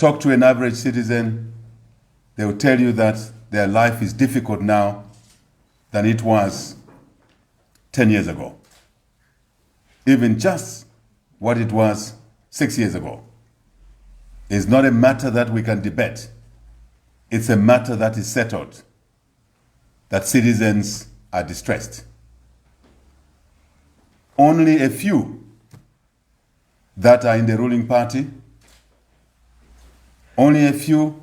talk to an average citizen, they will tell you that their life is difficult now than it was 10 years ago. Even just what it was 6 years ago. It's not a matter that we can debate. It's a matter that is settled, that citizens are distressed. Only a few that are in the ruling party, only a few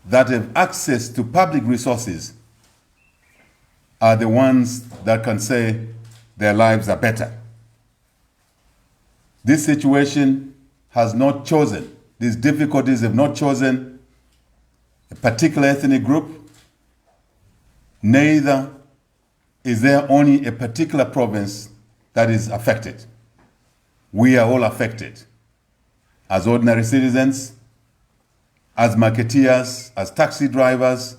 that have access to public resources are the ones that can say their lives are better. This situation has not chosen, these difficulties have not chosen a particular ethnic group, neither is there only a particular province that is affected. We are all affected as ordinary citizens, as marketeers, as taxi drivers,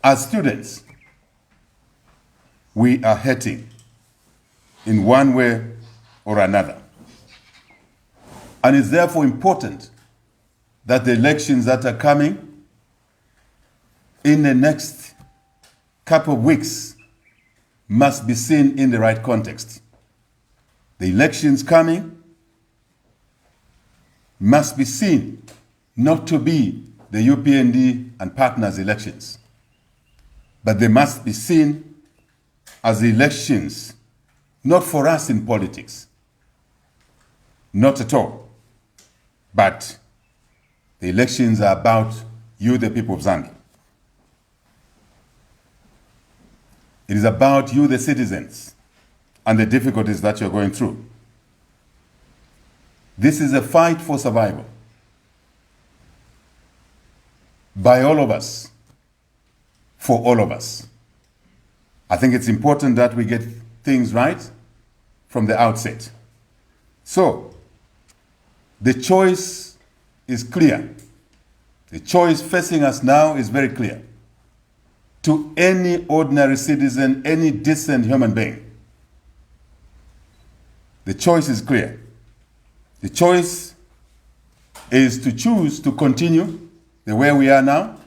as students. We are hurting in one way or another. And it's therefore important that the elections that are coming in the next couple of weeks must be seen in the right context. The elections coming must be seen not to be the UPND and partners elections, but they must be seen as elections not for us in politics, not at all, but the elections are about you, the people of Zambia. It is about you, the citizens, and the difficulties that you're going through. This is a fight for survival by all of us, for all of us. I think it's important that we get things right from the outset. So, the choice is clear. The choice facing us now is very clear. To any ordinary citizen, any decent human being, the choice is clear. The choice is to choose to continue the way we are now,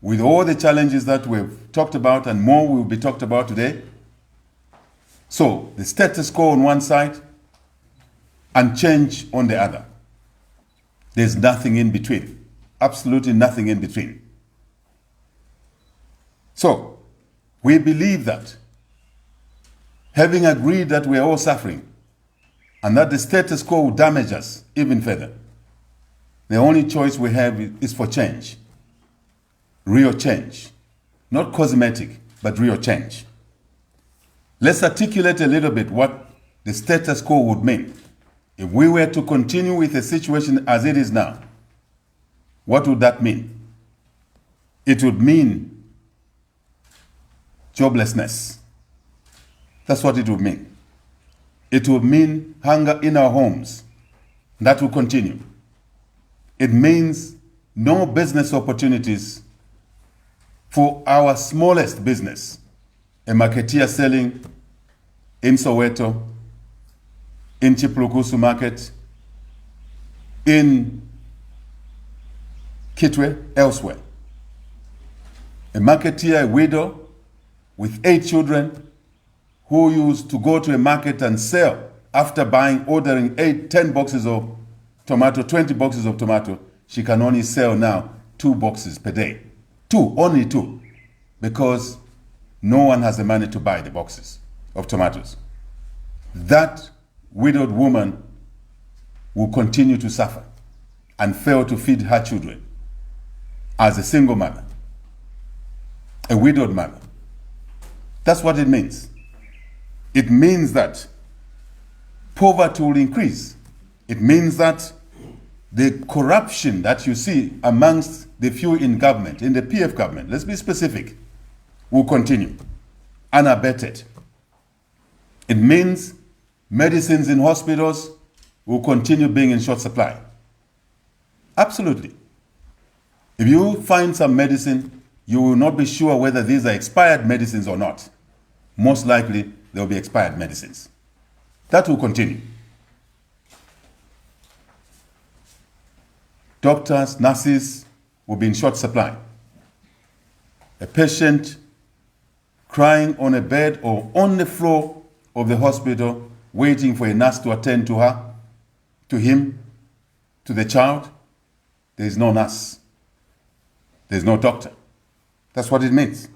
with all the challenges that we've talked about and more will be talked about today. So, the status quo on one side and change on the other. There's nothing in between. Absolutely nothing in between. So, we believe that, having agreed that we are all suffering and that the status quo will damage us even further, the only choice we have is for change. Real change. Not cosmetic, but real change. Let's articulate a little bit what the status quo would mean. If we were to continue with the situation as it is now, what would that mean? It would mean joblessness. That's what it would mean. It would mean hunger in our homes. That will continue. It means no business opportunities for our smallest business, a marketeer selling in Soweto, in Chiplukusu market, in Kitwe, elsewhere. A marketeer, a widow with 8 children who used to go to a market and sell after ordering 10 boxes of tomato, 20 boxes of tomato. She can only sell now 2 boxes per day. Only 2, because no one has the money to buy the boxes of tomatoes. That widowed woman will continue to suffer and fail to feed her children as a single mother, a widowed mother. That's what it means. It means that poverty will increase. It means that the corruption that you see amongst the few in government, in the PF government, let's be specific, will continue unabated. It means medicines in hospitals will continue being in short supply. Absolutely. If you find some medicine, you will not be sure whether these are expired medicines or not. Most likely, they will be expired medicines. That will continue. doctors, nurses will be in short supply. A patient crying on a bed or on the floor of the hospital, waiting for a nurse to attend to her, to him, to the child, there is no nurse. There's no doctor. That's what it means.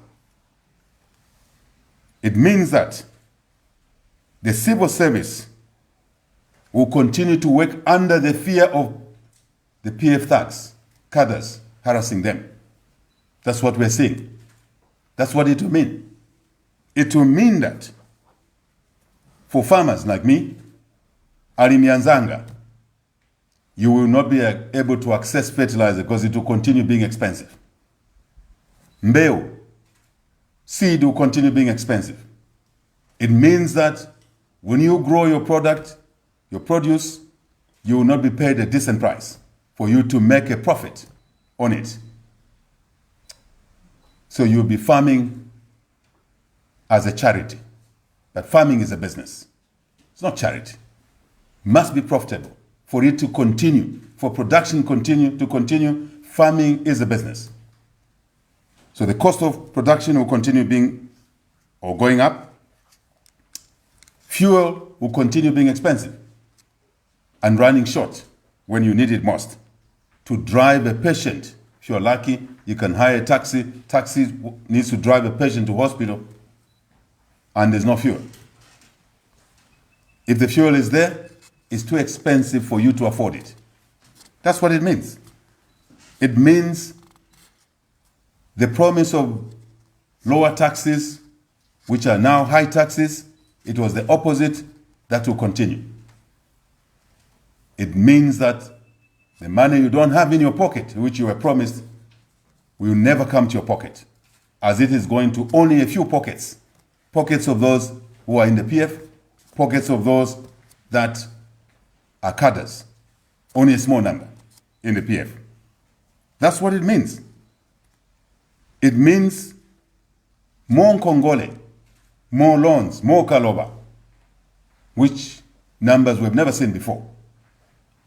It means that the civil service will continue to work under the fear of the PF thugs, cadres, harassing them. That's what we're seeing. That's what it will mean. It will mean that for farmers like me, Alimianzanga, you will not be able to access fertilizer because it will continue being expensive. Mbeu, seed will continue being expensive. It means that when you grow your product, your produce, you will not be paid a decent price for you to make a profit on it. So you'll be farming as a charity. But farming is a business. It's not charity. It must be profitable. For it to continue, for production to continue, farming is a business. So the cost of production will continue being or going up. Fuel will continue being expensive and running short when you need it most. To drive a patient, if you're lucky, you can hire a taxi. Taxi needs to drive a patient to hospital and there's no fuel. If the fuel is there, it's too expensive for you to afford it. That's what it means. It means the promise of lower taxes, which are now high taxes, it was the opposite. That will continue. It means that the money you don't have in your pocket, which you were promised, will never come to your pocket, as it is going to only a few pockets. Pockets of those who are in the PF, pockets of those that are cadres. Only a small number in the PF. That's what it means. It means more Congole, more loans, more Kaloba, which numbers we've never seen before,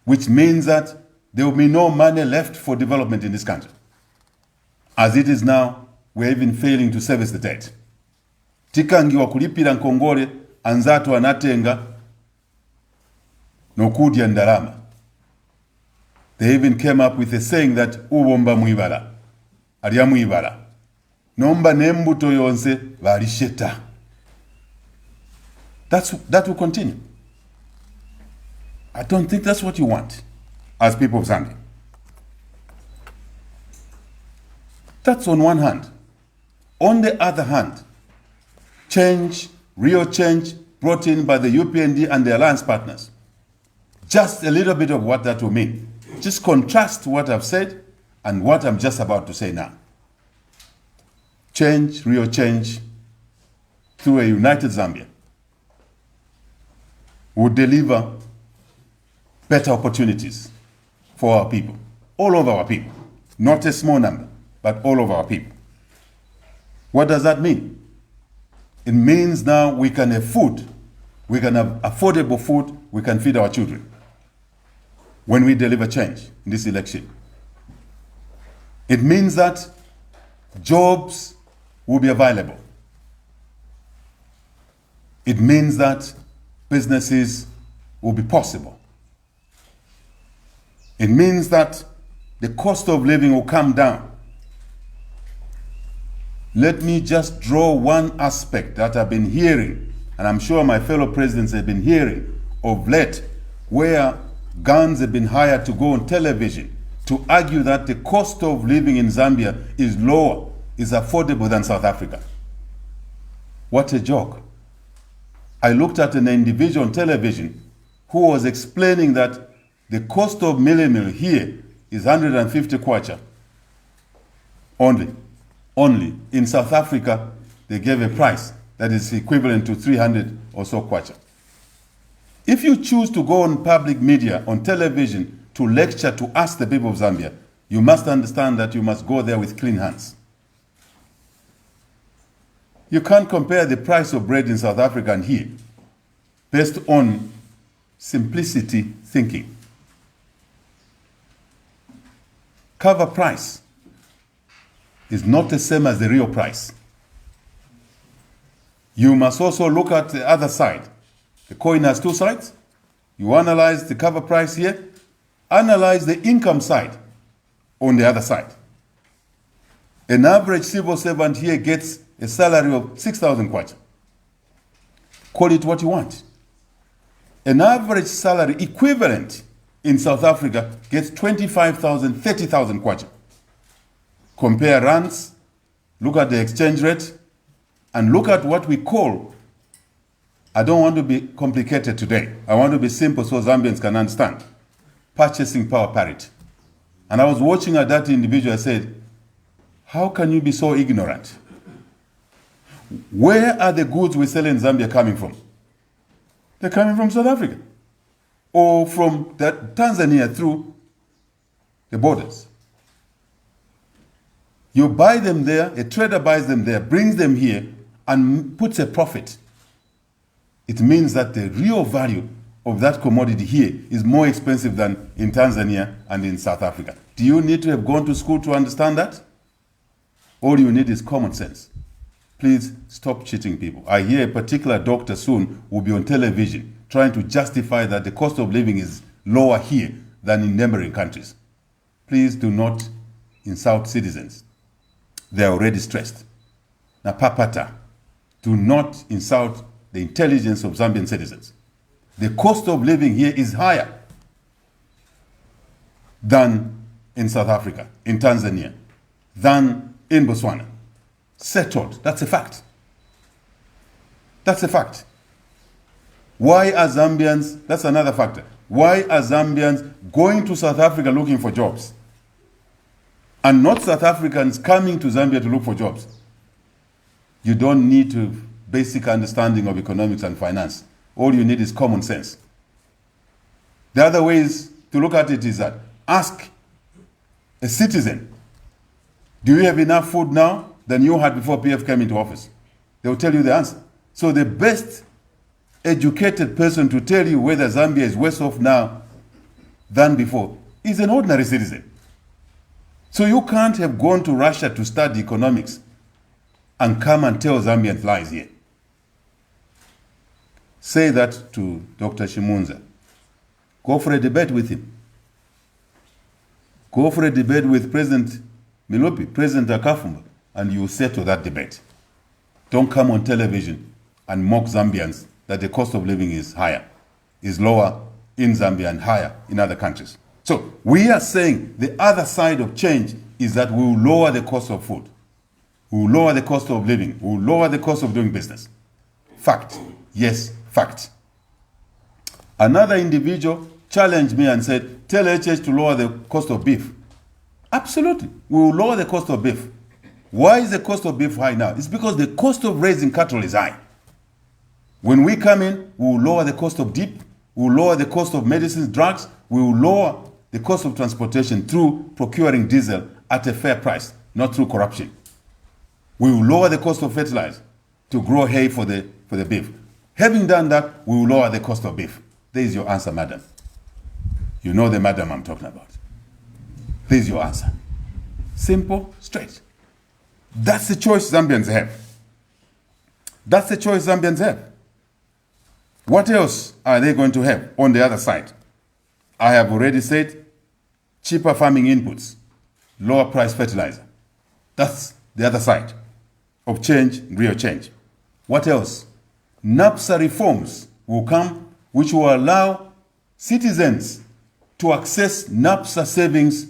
which means that there will be no money left for development in this country. As it is now, we're even failing to service the debt. Tikangiwa kulipira Nkongole, anzatu anatenga nokudya ndalama. They even came up with a saying that ubomba mwibala, alya mwibala. Nomba nembuto yonse valisheta. That will continue. I don't think that's what you want as people of Zambia. That's on one hand. On the other hand, change, real change brought in by the UPND and the alliance partners. Just a little bit of what that will mean. Just contrast what I've said and what I'm just about to say now. Change, real change, through a united Zambia would deliver better opportunities for our people, all of our people, not a small number, but all of our people. What does that mean? It means now we can have food, we can have affordable food, we can feed our children when we deliver change in this election. It means that jobs will be available. It means that businesses will be possible. It means that the cost of living will come down. Let me just draw one aspect that I've been hearing, and I'm sure my fellow presidents have been hearing of late, where guns have been hired to go on television to argue that the cost of living in Zambia is lower, is affordable than South Africa. What a joke. I looked at an individual on television who was explaining that the cost of millimil here is 150 kwacha only. Only. In South Africa, they gave a price that is equivalent to 300 or so kwacha. If you choose to go on public media, on television, to lecture, to ask the people of Zambia, you must understand that you must go there with clean hands. You can't compare the price of bread in South Africa and here based on simplicity thinking. cover price is not the same as the real price. You must also look at the other side. The coin has two sides. You analyze the cover price here, analyze the income side on the other side. An average civil servant here gets a salary of 6,000 kwacha. Call it what you want. An average salary equivalent in South Africa gets 25,000, 30,000 kwacha. Compare rands, look at the exchange rate, and look at what we call, I don't want to be complicated today. I want to be simple so Zambians can understand. Purchasing power parity. And I was watching at that individual, I said, how can you be so ignorant? Where are the goods we sell in Zambia coming from? They're coming from South Africa or from Tanzania through the borders. You buy them there, a trader buys them there, brings them here, and puts a profit. It means that the real value of that commodity here is more expensive than in Tanzania and in South Africa. Do you need to have gone to school to understand that? All you need is common sense. Please stop cheating people. I hear a particular doctor soon will be on television trying to justify that the cost of living is lower here than in neighboring countries. Please do not insult citizens. They are already stressed. Now, papata, do not insult the intelligence of Zambian citizens. The cost of living here is higher than in South Africa, in Tanzania, than in Botswana. Settled. That's a fact. That's a fact. Why are Zambians, that's another factor. Why are Zambians going to South Africa looking for jobs and not South Africans coming to Zambia to look for jobs? You don't need to basic understanding of economics and finance. All you need is common sense. The other ways to look at it is that ask a citizen, do you have enough food now than you had before PF came into office? They will tell you the answer. So the best educated person to tell you whether Zambia is worse off now than before is an ordinary citizen. So you can't have gone to Russia to study economics and come and tell Zambians lies here. Say that to Dr. Shimunza. Go for a debate with him. Go for a debate with President Milopi, President Akafumba, and you will settle that debate. Don't come on television and mock Zambians that the cost of living is higher, is lower in Zambia and higher in other countries. So we are saying the other side of change is that we will lower the cost of food. We will lower the cost of living. We will lower the cost of doing business. Fact. Yes, fact. Another individual challenged me and said, tell HH to lower the cost of beef. Absolutely. We will lower the cost of beef. Why is the cost of beef high now? It's because the cost of raising cattle is high. When we come in, we will lower the cost of dip. We will lower the cost of medicines, drugs. We will lower the cost of transportation through procuring diesel at a fair price, not through corruption. We will lower the cost of fertilizer to grow hay for the beef. Having done that, we will lower the cost of beef. There is your answer, madam. You know the madam I'm talking about. There is your answer. Simple, straight. That's the choice Zambians have. That's the choice Zambians have. What else are they going to have on the other side? I have already said cheaper farming inputs, lower price fertilizer. That's the other side of change, real change. What else? NAPSA reforms will come, which will allow citizens to access NAPSA savings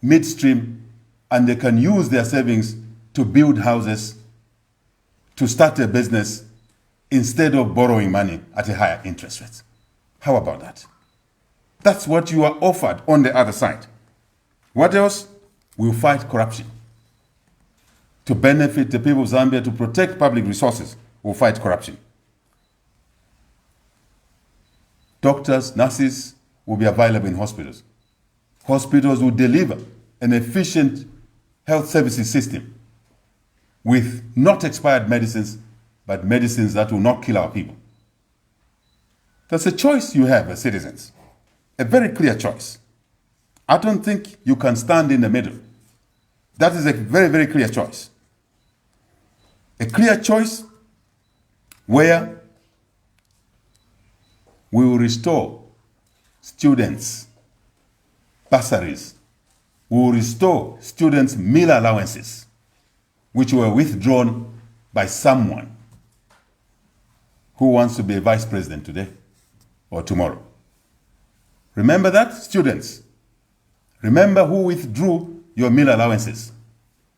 midstream, and they can use their savings to build houses, to start a business, instead of borrowing money at a higher interest rate. How about that? That's what you are offered on the other side. What else? We'll fight corruption. To benefit the people of Zambia, to protect public resources, we'll fight corruption. Doctors, nurses will be available in hospitals. Hospitals will deliver an efficient health services system with not expired medicines, but medicines that will not kill our people. That's a choice you have as citizens, a very clear choice. I don't think you can stand in the middle. That is a very, very clear choice. A clear choice where we will restore students' bursaries. We will restore students' meal allowances, which were withdrawn by someone who wants to be a vice president today or tomorrow. Remember that, students? Remember who withdrew your meal allowances,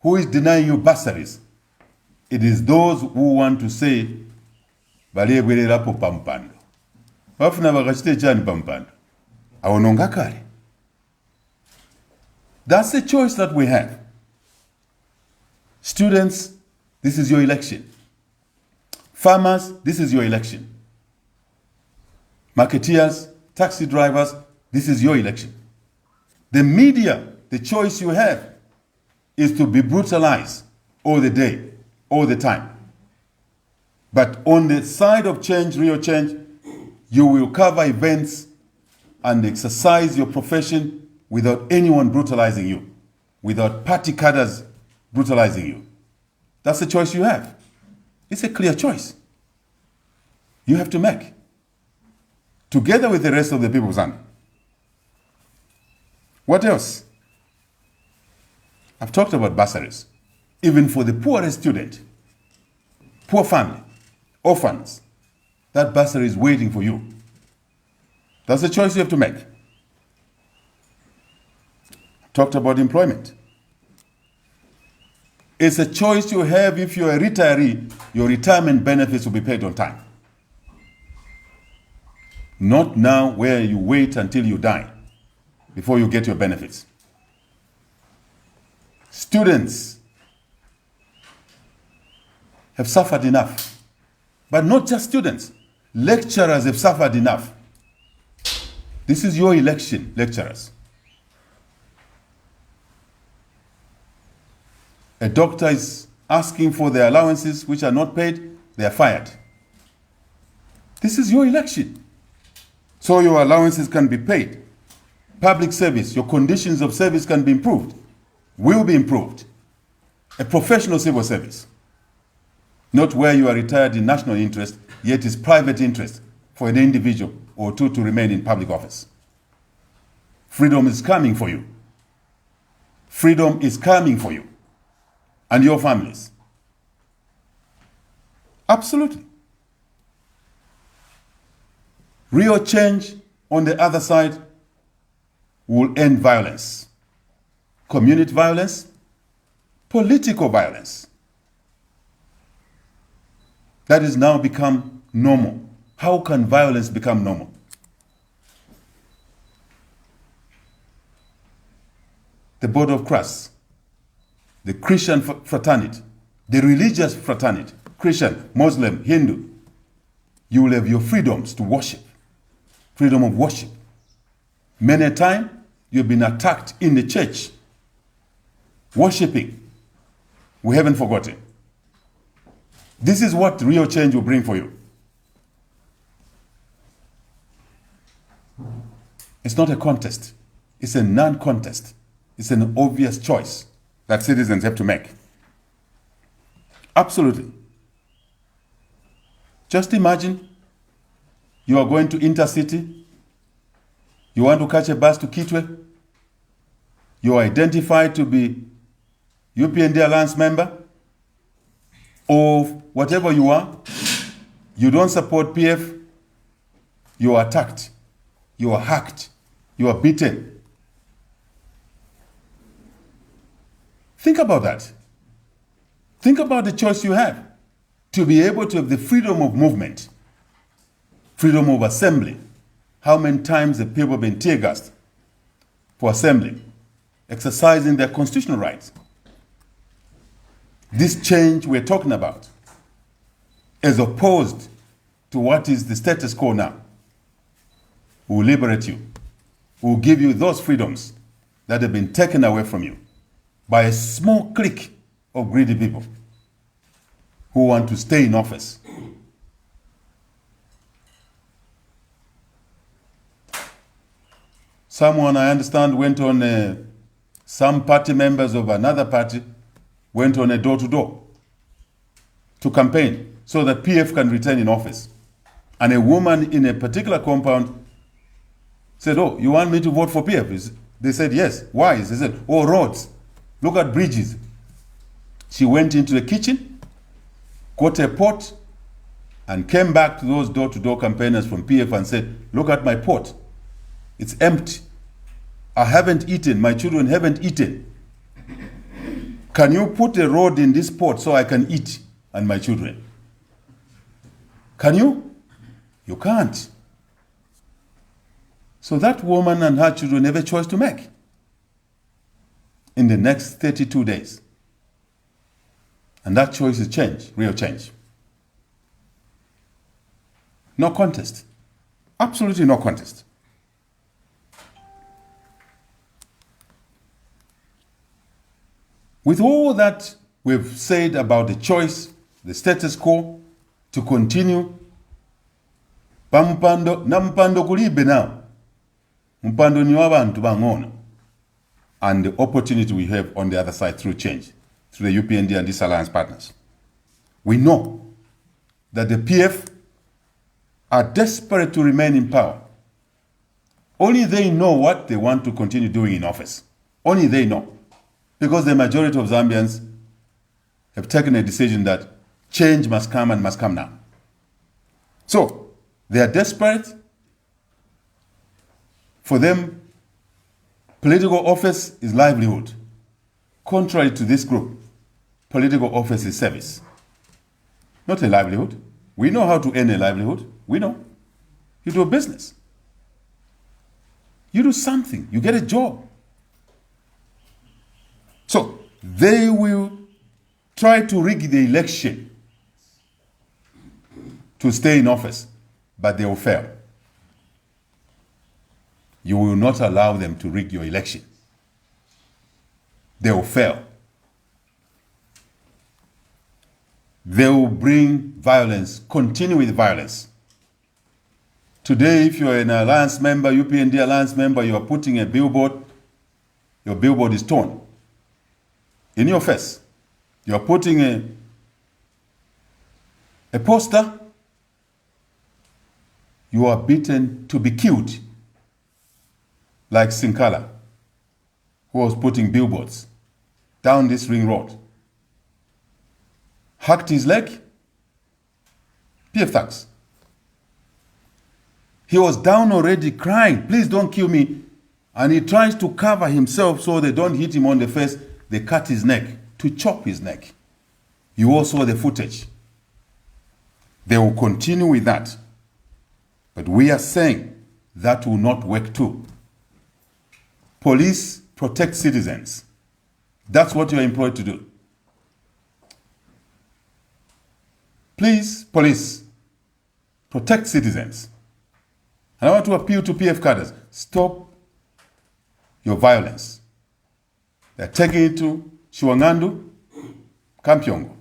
who is denying you bursaries. It is those who want to say, balebwererapo pampando. Bafuna bakachite chani pampando. Awononga kale. That's the choice that we have. Students, this is your election. Farmers, this is your election. Marketeers, taxi drivers, this is your election. The media, the choice you have is to be brutalized all the day, all the time. But on the side of change, real change, you will cover events and exercise your profession without anyone brutalizing you, without party cadres brutalizing you. That's the choice you have. It's a clear choice you have to make, together with the rest of the people, Zambia. What else? I've talked about bursaries. Even for the poorest student, poor family, orphans, that bursary is waiting for you. That's the choice you have to make. I've talked about employment. It's a choice you have. If you're a retiree, your retirement benefits will be paid on time. Not now, where you wait until you die before you get your benefits. Students have suffered enough. But not just students. Lecturers have suffered enough. This is your election, lecturers. A doctor is asking for their allowances which are not paid, they are fired. This is your election. So your allowances can be paid. Public service, your conditions of service can be improved, will be improved. A professional civil service. Not where you are retired in national interest, yet it's private interest for an individual or two to remain in public office. Freedom is coming for you. Freedom is coming for you and your families. Absolutely. Real change on the other side will end violence. Community violence, political violence. That has now become normal. How can violence become normal? The Board of Christ, the Christian fraternity, the religious fraternity, Christian, Muslim, Hindu, you will have your freedoms to worship, freedom of worship. Many a time, you've been attacked in the church, worshiping. We haven't forgotten. This is what real change will bring for you. It's not a contest. It's a non-contest. It's an obvious choice that citizens have to make. Absolutely. Just imagine you are going to intercity. You want to catch a bus to Kitwe. You are identified to be UPND Alliance member, or whatever you are. You don't support PF. You are attacked. You are hacked. You are beaten. Think about that. Think about the choice you have to be able to have the freedom of movement, freedom of assembly. How many times have people been tear gassed for assembly, exercising their constitutional rights? This change we're talking about, as opposed to what is the status quo now, will liberate you, will give you those freedoms that have been taken away from you by a small clique of greedy people who want to stay in office. Someone, I understand, went on, some party members of another party went on a door-to-door to campaign so that PF can return in office. And a woman in a particular compound said, oh, you want me to vote for PF? They said, yes. Why? They said, oh, roads. Look at bridges. She went into the kitchen, got a pot, and came back to those door-to-door campaigners from PF and said, look at my pot. It's empty. I haven't eaten. My children haven't eaten. Can you put a road in this pot so I can eat and my children? Can you? You can't. So that woman and her children have a choice to make in the next 32 days. And that choice is change, real change. No contest. Absolutely no contest. With all that we've said about the choice, the status quo, to continue, pampando na mpando kulibe now. Mpando ni wabantu bangona. And the opportunity we have on the other side through change, through the UPND and these alliance partners. We know that the PF are desperate to remain in power. Only they know what they want to continue doing in office. Only they know. Because the majority of Zambians have taken a decision that change must come and must come now. So, they are desperate. For them, political office is livelihood. Contrary to this group, political office is service. Not a livelihood. We know how to earn a livelihood. We know. You do a business. You do something. You get a job. So, they will try to rig the election to stay in office, but they will fail. You will not allow them to rig your election. They will fail. They will bring violence, continue with violence. Today, if you're an alliance member, UPND alliance member, you are putting a billboard, your billboard is torn in your face. You are putting a poster, you are beaten to be killed, like Sinkala, who was putting billboards down this ring road. Hacked his leg, PF thugs. He was down already crying, please don't kill me. And he tries to cover himself so they don't hit him on the face. They cut his neck to chop his neck. You all saw the footage. They will continue with that. But we are saying that will not work too. Police protect citizens. That's what you are employed to do. Please, police, protect citizens. And I want to appeal to PF cadres, stop your violence. They're taking it to Shiwangandu, Kampyongo,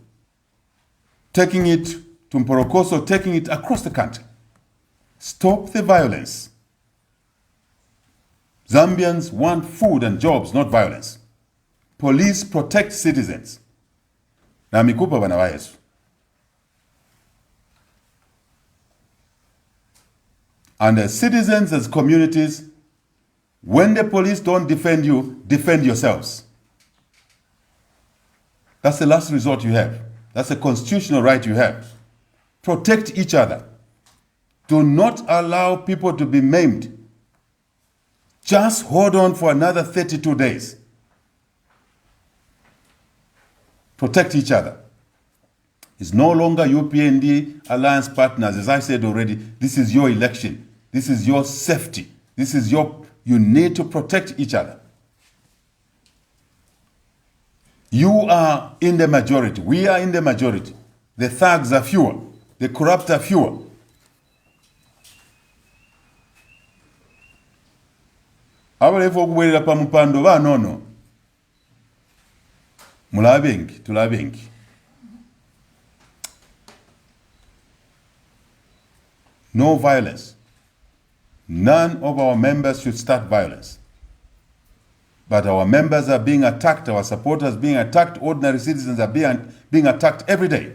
taking it to Mporokoso, taking it across the country. Stop the violence. Zambians want food and jobs, not violence. Police protect citizens. Na mikupa bana wa Yesu. And as citizens, as communities, when the police don't defend you, defend yourselves. That's the last resort you have. That's a constitutional right you have. Protect each other. Do not allow people to be maimed. Just hold on for another 32 days. Protect each other. It's no longer UPND alliance partners. As I said already, this is your election. This is your safety. This is you need to protect each other. You are in the majority. We are in the majority. The thugs are fewer. The corrupt are fewer. Abalefu okuwerera pa mupando banono. Mulabengi, tulabengi. No violence. None of our members should start violence. But our members are being attacked, our supporters being attacked, ordinary citizens are being attacked every day.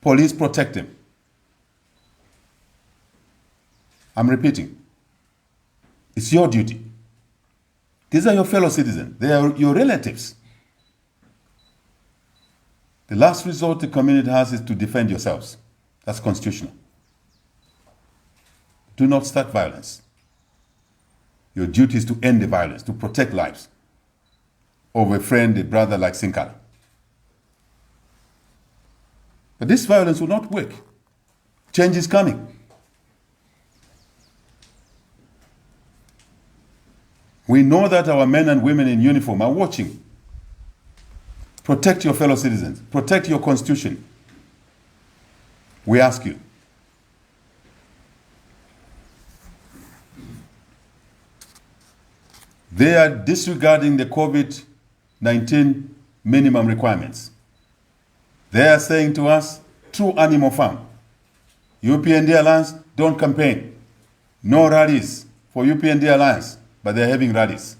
Police protect them. I'm repeating. It's your duty. These are your fellow citizens. They are your relatives. The last resort the community has is to defend yourselves. That's constitutional. Do not start violence. Your duty is to end the violence, to protect lives of a friend, a brother like Sinkala. But this violence will not work. Change is coming. We know that our men and women in uniform are watching. Protect your fellow citizens. Protect your constitution. We ask you. They are disregarding the COVID-19 minimum requirements. They are saying to us, true animal farm. UPND Alliance, don't campaign. No rallies for UPND Alliance, but they're having rallies.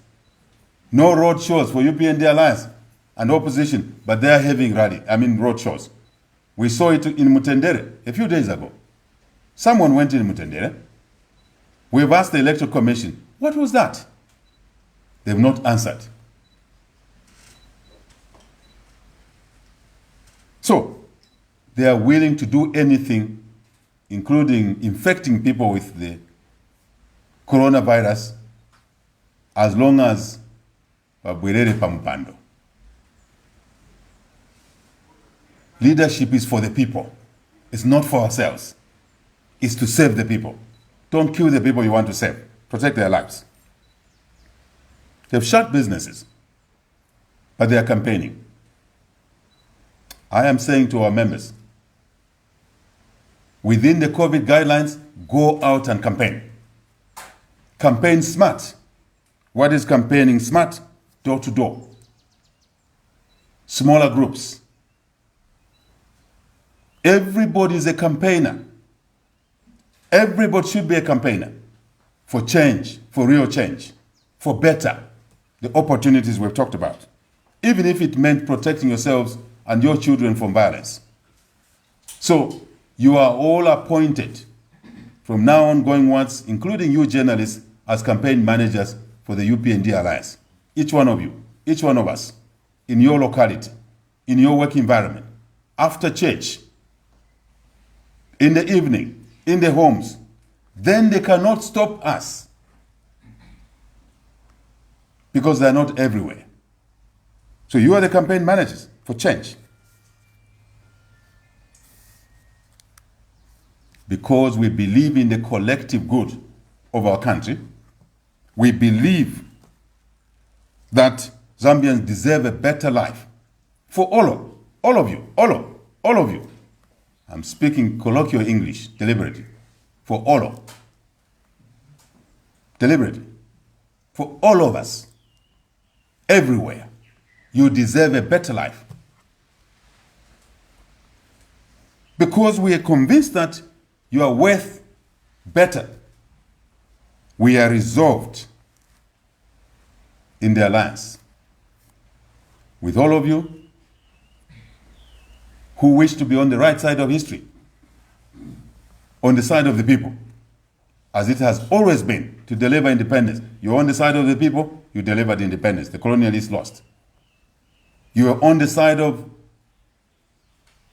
No road shows for UPND Alliance and opposition, but they're having road shows. We saw it in Mutendere a few days ago. Someone went in Mutendere. We've asked the Electoral Commission, what was that? They've not answered. So, they are willing to do anything, including infecting people with the coronavirus, as long as babwerere pampando. Leadership is for the people. It's not for ourselves. It's to save the people. Don't kill the people you want to save. Protect their lives. They've shut businesses, but they are campaigning. I am saying to our members, within the COVID guidelines, go out and campaign. Campaign smart. What is campaigning smart? Door to door. Smaller groups. Everybody is a campaigner. Everybody should be a campaigner for change, for real change, for better, the opportunities we've talked about, even if it meant protecting yourselves and your children from violence. So you are all appointed from now on going once, including you journalists, as campaign managers for the UPND Alliance. Each one of you, each one of us, in your locality, in your work environment, after church, in the evening, in the homes. Then they cannot stop us because they are not everywhere. So you are the campaign managers for change. Because we believe in the collective good of our country. We believe that Zambians deserve a better life for all of you. I'm speaking colloquial English deliberately. For deliberately. For all of us. Everywhere. You deserve a better life. Because we are convinced that you are worth better. We are resolved in the alliance with all of you who wish to be on the right side of history, on the side of the people, as it has always been to deliver independence. You're on the side of the people, you delivered independence. The colonialists lost. You are on the side of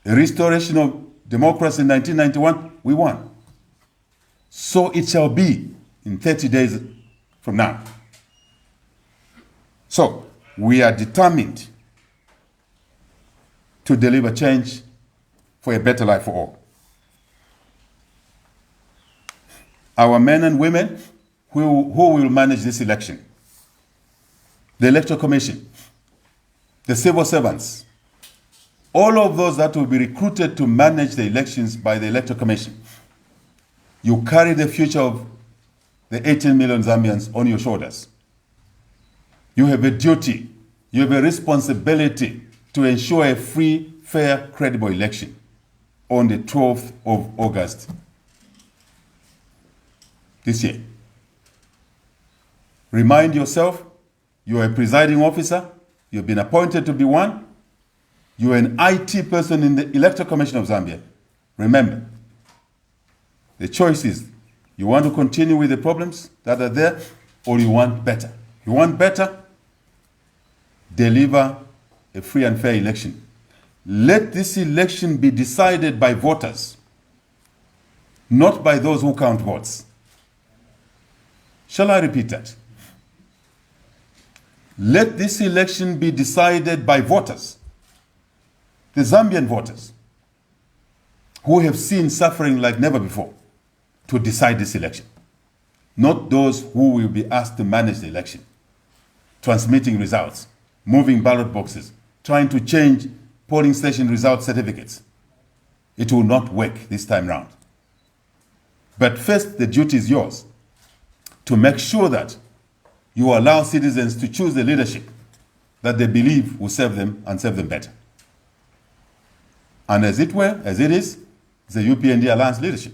a restoration of democracy in 1991, we won. So it shall be in 30 days from now. So we are determined to deliver change for a better life for all. Our men and women who will manage this election, the Electoral Commission, the civil servants, all of those that will be recruited to manage the elections by the Electoral Commission. You carry the future of the 18 million Zambians on your shoulders. You have a duty, you have a responsibility to ensure a free, fair, credible election on the 12th of August this year. Remind yourself, you are a presiding officer, you've been appointed to be one, you are an IT person in the Electoral Commission of Zambia. Remember, the choice is, you want to continue with the problems that are there, or you want better. You want better, deliver a free and fair election. Let this election be decided by voters, not by those who count votes. Shall I repeat that? Let this election be decided by voters, the Zambian voters, who have seen suffering like never before, to decide this election, not those who will be asked to manage the election, transmitting results, moving ballot boxes, trying to change polling station result certificates. It will not work this time round. But first, the duty is yours to make sure that you allow citizens to choose the leadership that they believe will serve them and serve them better. And as it is, the UPND Alliance leadership.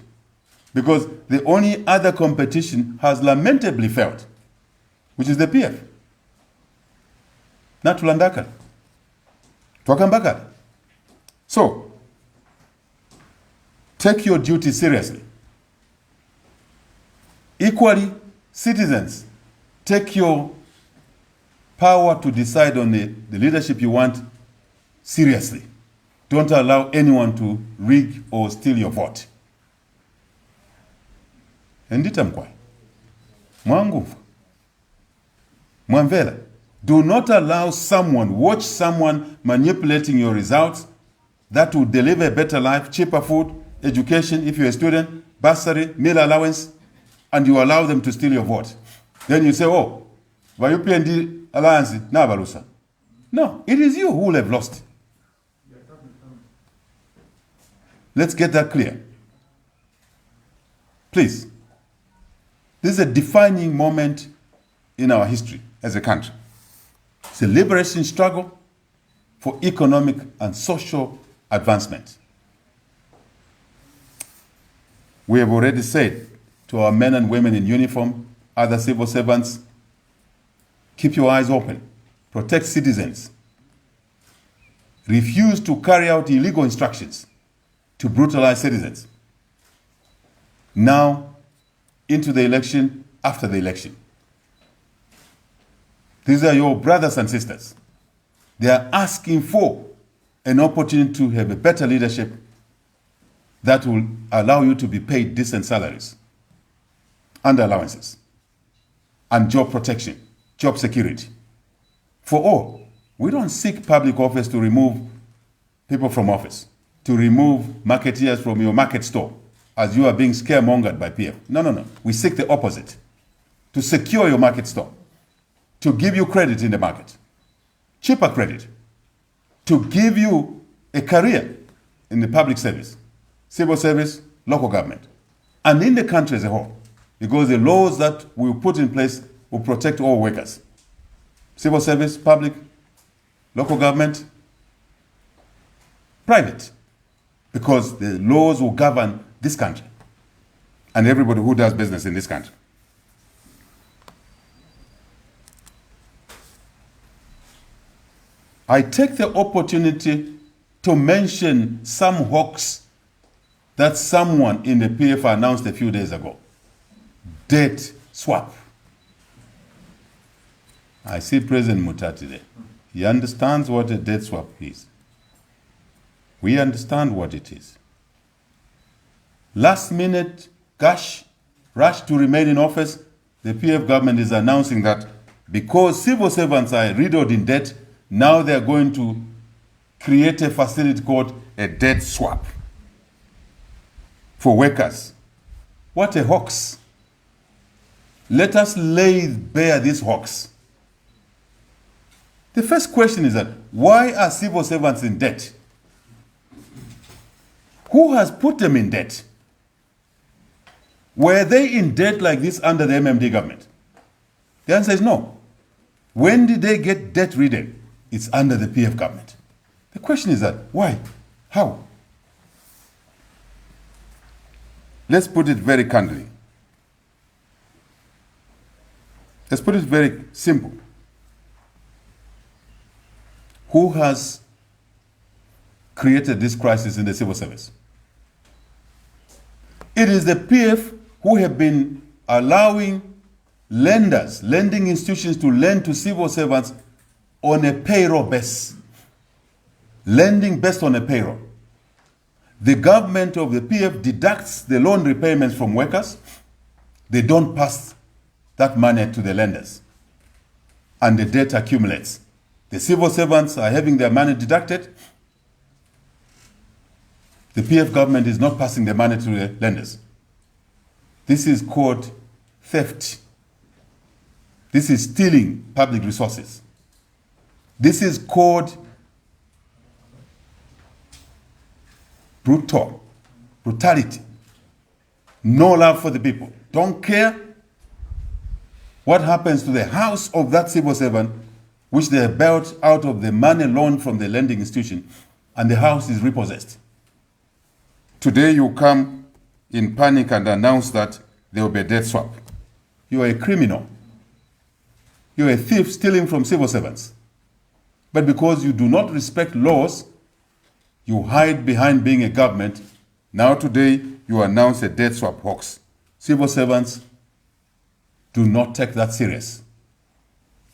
Because the only other competition has lamentably failed, which is the PF. Natulandaka. Twakambaka. So, take your duty seriously. Equally, citizens, take your power to decide on the leadership you want seriously. Don't allow anyone to rig or steal your vote. Endita mkwai. Mwangufu. Mwamvela. Do not allow watch someone manipulating your results that will deliver a better life, cheaper food, education if you're a student, bursary, meal allowance, and you allow them to steal your vote. Then you say, oh, by UPND Alliance, Navalusa. No, it is you who will have lost. Let's get that clear. Please. This is a defining moment in our history as a country. It's a liberation struggle for economic and social advancement. We have already said to our men and women in uniform, other civil servants, keep your eyes open, protect citizens, refuse to carry out illegal instructions to brutalize citizens. Now, into the election, after the election. These are your brothers and sisters. They are asking for an opportunity to have a better leadership that will allow you to be paid decent salaries and allowances and job protection, job security. For all, we don't seek public office to remove people from office, to remove marketeers from your market store, as you are being scaremongered by PF. No. We seek the opposite. To secure your market store. To give you credit in the market. Cheaper credit. To give you a career in the public service. Civil service, local government. And in the country as a whole. Because the laws that we will put in place will protect all workers. Civil service, public, local government, private. Because the laws will govern this country and everybody who does business in this country. I take the opportunity to mention some hoax that someone in the PF announced a few days ago. Debt swap. I see President Mutati there. He understands what a debt swap is. We understand what it is. Last minute rush to remain in office, the PF government is announcing that because civil servants are riddled in debt, now they are going to create a facility called a debt swap for workers. What a hoax. Let us lay bare this hoax. The first question is that, why are civil servants in debt? Who has put them in debt? Were they in debt like this under the MMD government? The answer is no. When did they get debt ridden? It's under the PF government. The question is that, why? How? Let's put it very candidly. Let's put it very simple. Who has created this crisis in the civil service? It is the PF who have been allowing lenders, lending institutions to lend to civil servants on a payroll basis. Lending based on a payroll. The government of the PF deducts the loan repayments from workers. They don't pass that money to the lenders. And the debt accumulates. The civil servants are having their money deducted. The PF government is not passing the money to the lenders. This is called theft. This is stealing public resources. This is called brutality. No love for the people. Don't care what happens to the house of that civil servant which they have built out of the money loaned from the lending institution, and the house is repossessed. Today you come in panic and announce that there will be a debt swap. You are a criminal. You are a thief stealing from civil servants. But because you do not respect laws, you hide behind being a government. Now today you announce a debt swap hoax. Civil servants do not take that serious.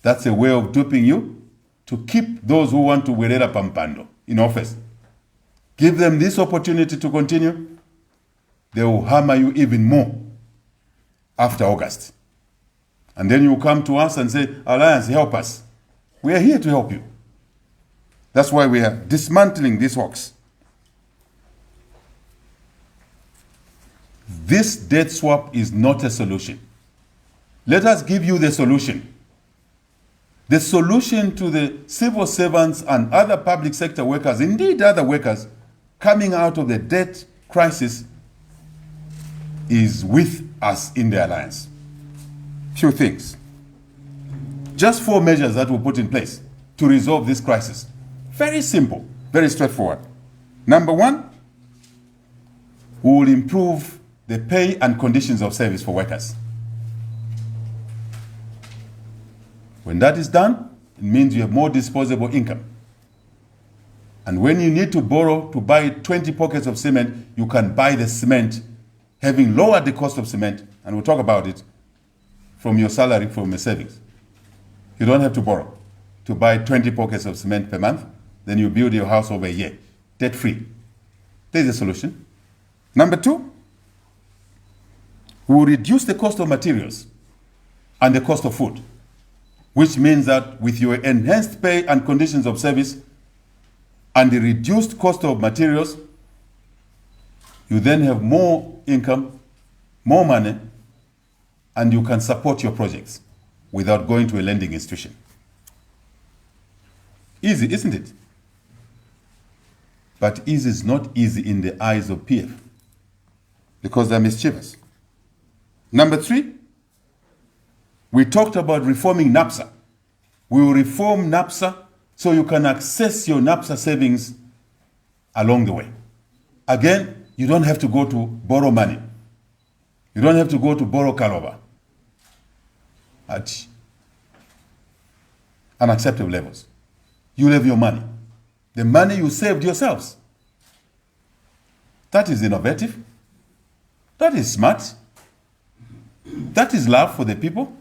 That's a way of duping you to keep those who want to werera pampando in office. Give them this opportunity to continue. They will hammer you even more after August. And then you come to us and say, Alliance, help us. We are here to help you. That's why we are dismantling this hoax. This debt swap is not a solution. Let us give you the solution. The solution to the civil servants and other public sector workers, indeed other workers, coming out of the debt crisis is with us in the Alliance. Few things. Just 4 measures that we put in place to resolve this crisis. Very simple, very straightforward. Number 1, we will improve the pay and conditions of service for workers. When that is done, it means you have more disposable income. And when you need to borrow to buy 20 pockets of cement, you can buy the cement, having lowered the cost of cement, and we'll talk about it, from your salary, from your savings. You don't have to borrow to buy 20 pockets of cement per month. Then you build your house over a year, debt-free. There's a solution. Number 2, we will reduce the cost of materials and the cost of food, which means that with your enhanced pay and conditions of service and the reduced cost of materials, you then have more income, more money, and you can support your projects without going to a lending institution. Easy, isn't it? But easy is not easy in the eyes of PF because they're mischievous. Number 3, we talked about reforming NAPSA. We will reform NAPSA so you can access your NAPSA savings along the way. Again, you don't have to go to borrow money. You don't have to go to borrow Kaloba at unacceptable levels. You'll have your money. The money you saved yourselves. That is innovative. That is smart. That is love for the people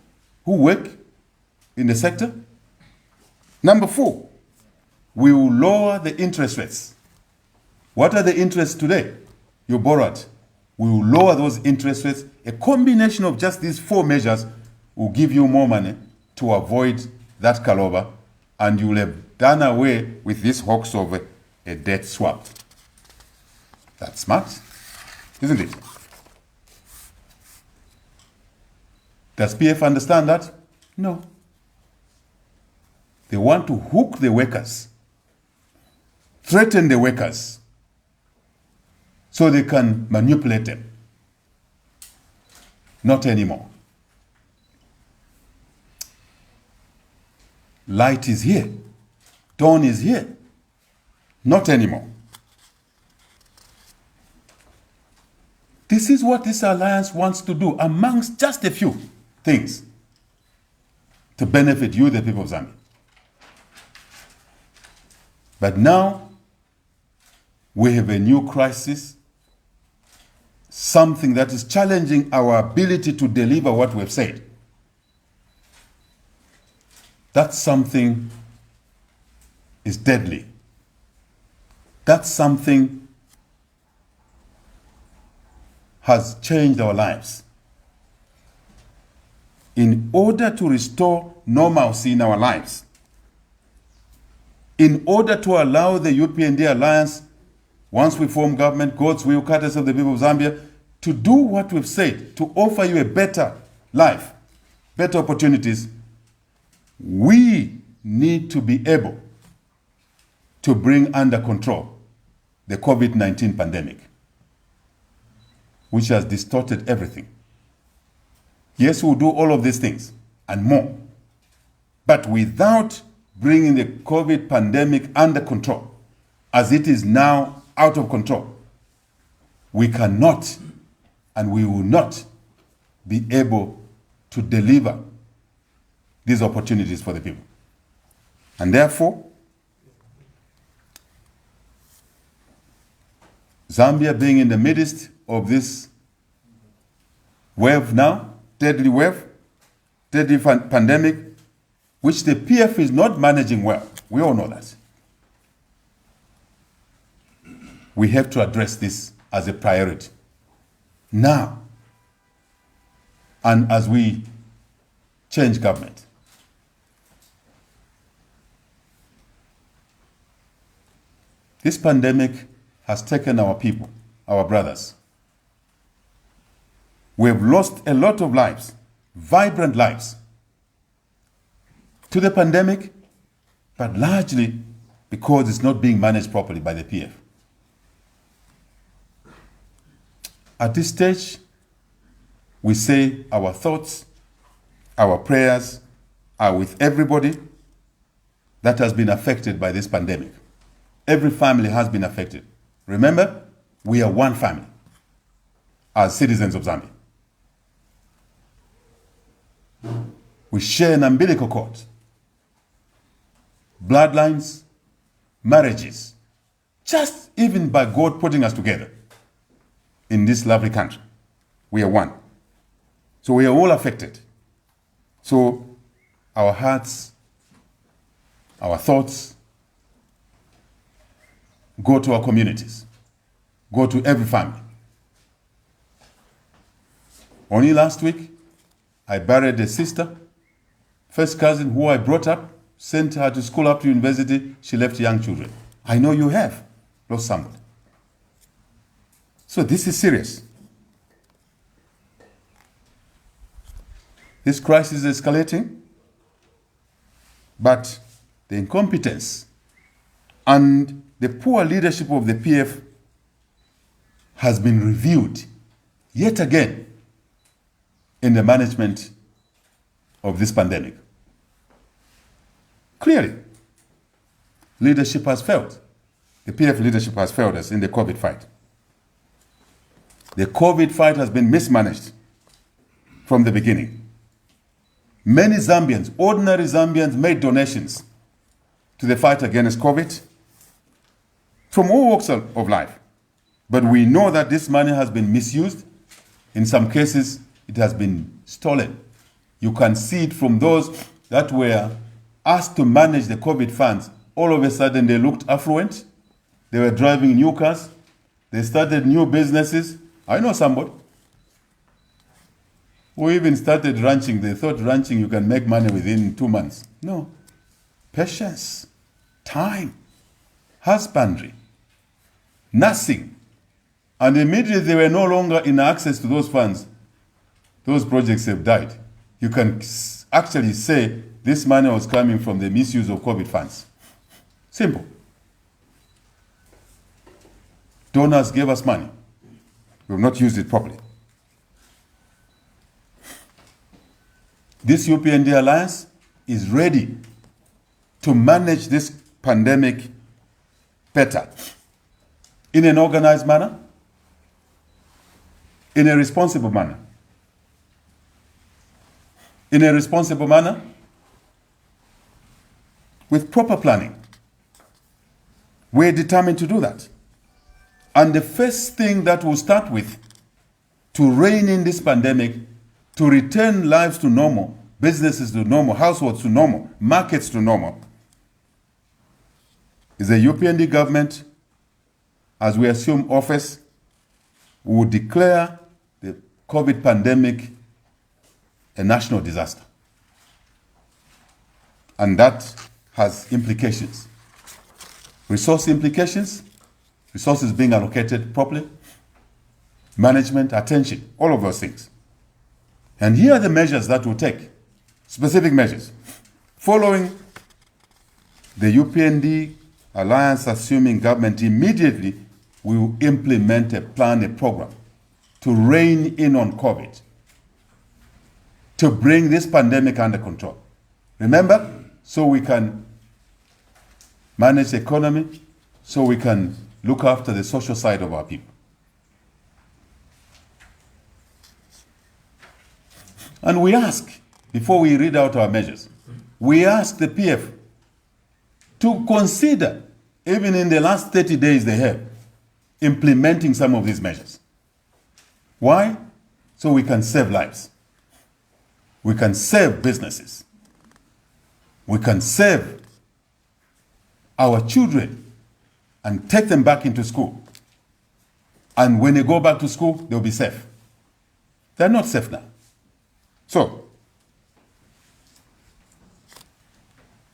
who work in the sector. Number 4, we will lower the interest rates. What are the interests today? You borrowed. We will lower those interest rates. A combination of just these 4 measures will give you more money to avoid that Kaloba, and you will have done away with this hoax of a debt swap. That's smart, isn't it? Does PF understand that? No. They want to hook the workers, threaten the workers, so they can manipulate them. Not anymore. Light is here. Dawn is here. Not anymore. This is what this alliance wants to do, amongst just a few things. to benefit you, the people of Zambia. But now we have a new crisis, something that is challenging our ability to deliver what we've said. That something is deadly. That something has changed our lives. In order to restore normalcy in our lives, in order to allow the UPND Alliance, once we form government, God's will, courtesy of the people of Zambia, to do what we've said, to offer you a better life, better opportunities, we need to be able to bring under control the COVID-19 pandemic, which has distorted everything. Yes, we'll do all of these things and more, but without bringing the COVID pandemic under control, as it is now out of control, we cannot and we will not be able to deliver these opportunities for the people. And therefore, Zambia being in the midst of this wave now, deadly pandemic, which the PF is not managing well. We all know that. We have to address this as a priority now, and as we change government. This pandemic has taken our people, our brothers. We have lost a lot of lives, vibrant lives, to the pandemic, but largely because it's not being managed properly by the PF. At this stage, we say our thoughts, our prayers are with everybody that has been affected by this pandemic. Every family has been affected. Remember, we are one family as citizens of Zambia. We share an umbilical cord, bloodlines, marriages, just even by God putting us together in this lovely country. We are one. So we are all affected. So our hearts, our thoughts go to our communities, go to every family. Only last week, I buried a sister, first cousin who I brought up, sent her to school up to university. She left young children. I know you have lost somebody. So this is serious. This crisis is escalating, but the incompetence and the poor leadership of the PF has been reviewed yet again in the management of this pandemic. Clearly, leadership has failed. The PF leadership has failed us in the COVID fight. The COVID fight has been mismanaged from the beginning. Many Zambians, ordinary Zambians, made donations to the fight against COVID from all walks of life. But we know that this money has been misused. In some cases, it has been stolen. You can see it from those that were asked to manage the COVID funds. All of a sudden, they looked affluent. They were driving new cars. They started new businesses. I know somebody who even started ranching. They thought ranching, you can make money within 2 months. No. Patience, time, husbandry, nursing. And immediately they were no longer in access to those funds. Those projects have died. You can actually say this money was coming from the misuse of COVID funds. Simple. Donors gave us money. We have not used it properly. This UPND Alliance is ready to manage this pandemic better, in an organized manner, in a responsible manner. In a responsible manner, with proper planning. We're determined to do that. And the first thing that we'll start with to rein in this pandemic, to return lives to normal, businesses to normal, households to normal, markets to normal, is the UPND government, as we assume office, will declare the COVID pandemic a national disaster. And that has implications. Resource implications, resources being allocated properly, management, attention, all of those things. And here are the measures that we'll take, specific measures. Following the UPND alliance assuming government, immediately we will implement a plan, a program to rein in on COVID, to bring this pandemic under control. Remember, so we can manage the economy, so we can look after the social side of our people. And we ask, before we read out our measures, we ask the PF to consider, even in the last 30 days they have, implementing some of these measures. Why? So we can save lives. We can save businesses. We can save our children and take them back into school. And when they go back to school, they'll be safe. They're not safe now. So,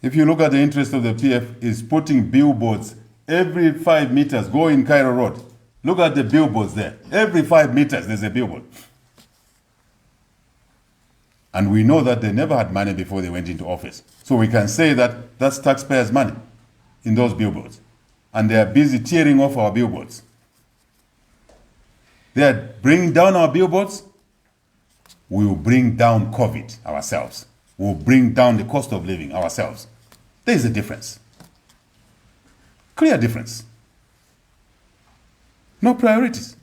if you look at the interest of the PF, is putting billboards every 5 meters, go in Cairo Road. Look at the billboards there. Every 5 meters, there's a billboard. And we know that they never had money before they went into office. So we can say that that's taxpayers' money in those billboards. And they are busy tearing off our billboards. They are bringing down our billboards. We will bring down COVID ourselves. We will bring down the cost of living ourselves. There is a difference. Clear difference. No priorities.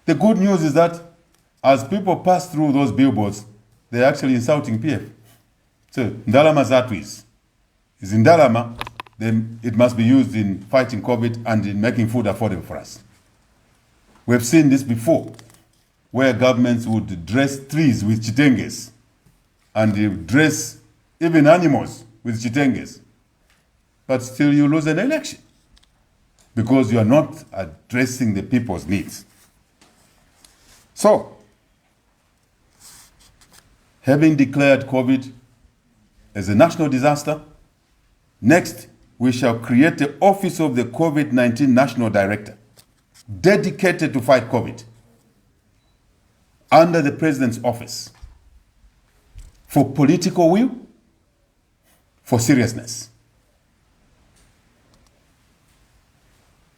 The good news is that as people pass through those billboards, they're actually insulting PF. So, Ndalama Zatu is in Ndalama, then it must be used in fighting COVID and in making food affordable for us. We've seen this before, where governments would dress trees with chitenges and they dress even animals with chitenges. But still you lose an election because you are not addressing the people's needs. So, having declared COVID as a national disaster, next we shall create the Office of the COVID-19 National Director, dedicated to fight COVID, under the President's office, for political will, for seriousness.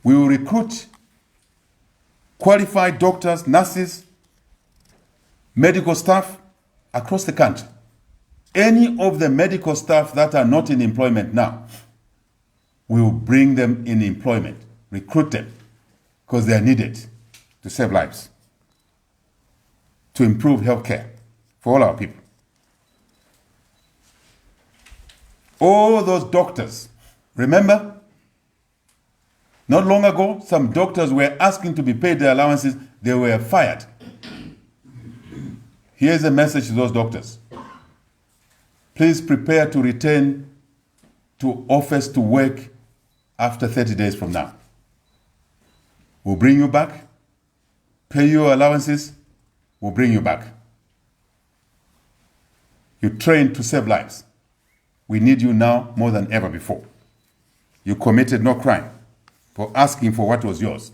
We will recruit qualified doctors, nurses, medical staff across the country. Any of the medical staff that are not in employment now, we will bring them in employment, recruit them, because they are needed to save lives, to improve healthcare for all our people. All those doctors, remember, not long ago, some doctors were asking to be paid their allowances, they were fired. Here's a message to those doctors. Please prepare to return to office to work after 30 days from now. We'll bring you back, pay your allowances, we'll bring you back. You trained to save lives. We need you now more than ever before. You committed no crime for asking for what was yours.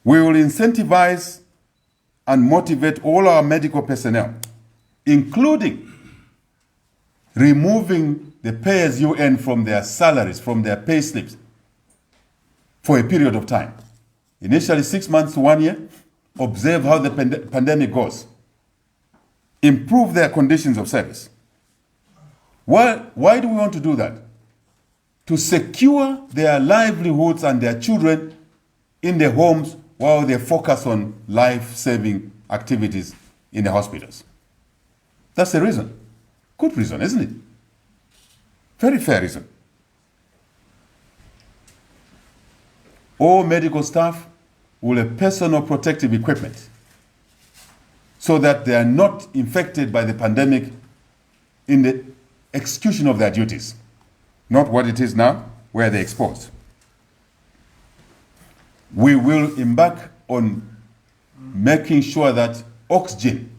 We will incentivize and motivate all our medical personnel, including removing the pay as you earn from their salaries, from their pay slips, for a period of time. Initially 6 months to 1 year, observe how the pandemic goes. Improve their conditions of service. Why do we want to do that? To secure their livelihoods and their children in their homes while they focus on life-saving activities in the hospitals. That's the reason. Good reason, isn't it? Very fair reason. All medical staff will have personal protective equipment so that they are not infected by the pandemic in the execution of their duties, not what it is now, where they're exposed. We will embark on making sure that oxygen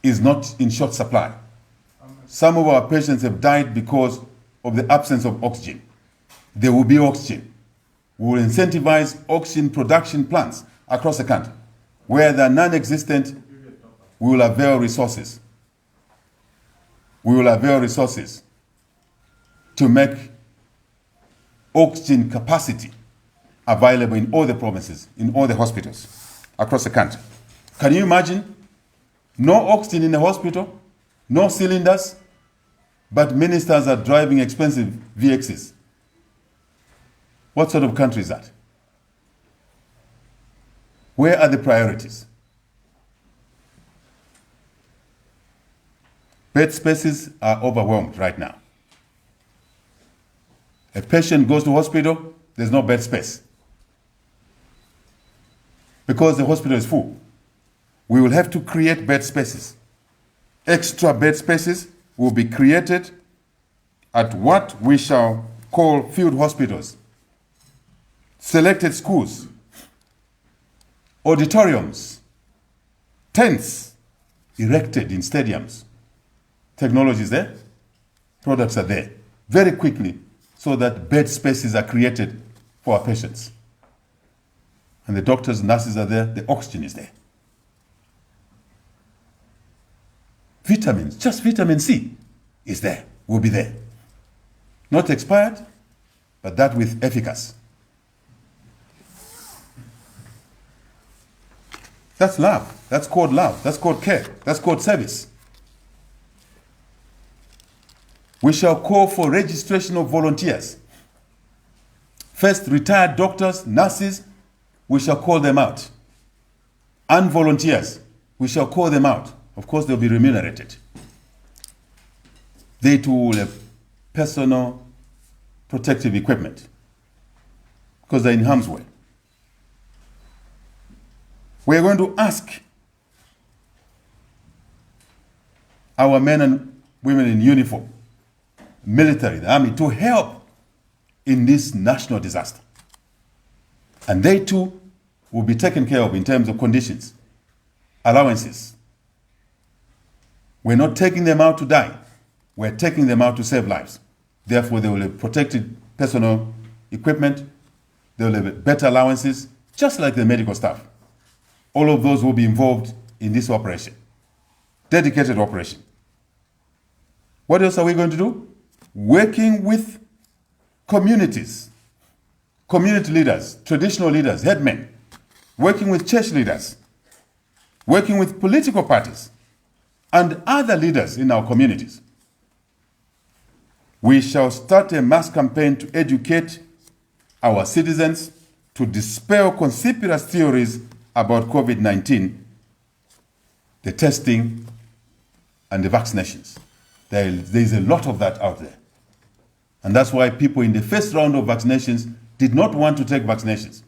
is not in short supply. Some of our patients have died because of the absence of oxygen. There will be oxygen. We will incentivize oxygen production plants across the country. Where they are non-existent, we will avail resources. We will avail resources to make oxygen capacity available in all the provinces, in all the hospitals across the country. Can you imagine? No oxygen in the hospital, no cylinders, but ministers are driving expensive VXs. What sort of country is that? Where are the priorities? Bed spaces are overwhelmed right now. A patient goes to hospital, there's no bed space because the hospital is full. We will have to create bed spaces. Extra bed spaces will be created at what we shall call field hospitals, selected schools, auditoriums, tents erected in stadiums. Technology is there, products are there, very quickly, so that bed spaces are created for our patients. And the doctors, nurses are there, the oxygen is there. Vitamins, just vitamin C is there, will be there. Not expired, but that with efficacy. That's love, that's called care, that's called service. We shall call for registration of volunteers. First, retired doctors, nurses, we shall call them out. And volunteers, we shall call them out. Of course, they'll be remunerated. They too will have personal protective equipment because they're in harm's way. We're going to ask our men and women in uniform, military, the army, to help in this national disaster. And they too will be taken care of in terms of conditions, allowances. We're not taking them out to die. We're taking them out to save lives. Therefore, they will have protected personal equipment. They will have better allowances, just like the medical staff. All of those will be involved in this operation. Dedicated operation. What else are we going to do? Working with communities, community leaders, traditional leaders, headmen, working with church leaders, working with political parties, and other leaders in our communities. We shall start a mass campaign to educate our citizens to dispel conspiracy theories about COVID-19, the testing, and the vaccinations. There is a lot of that out there. And that's why people in the first round of vaccinations did not want to take vaccinations.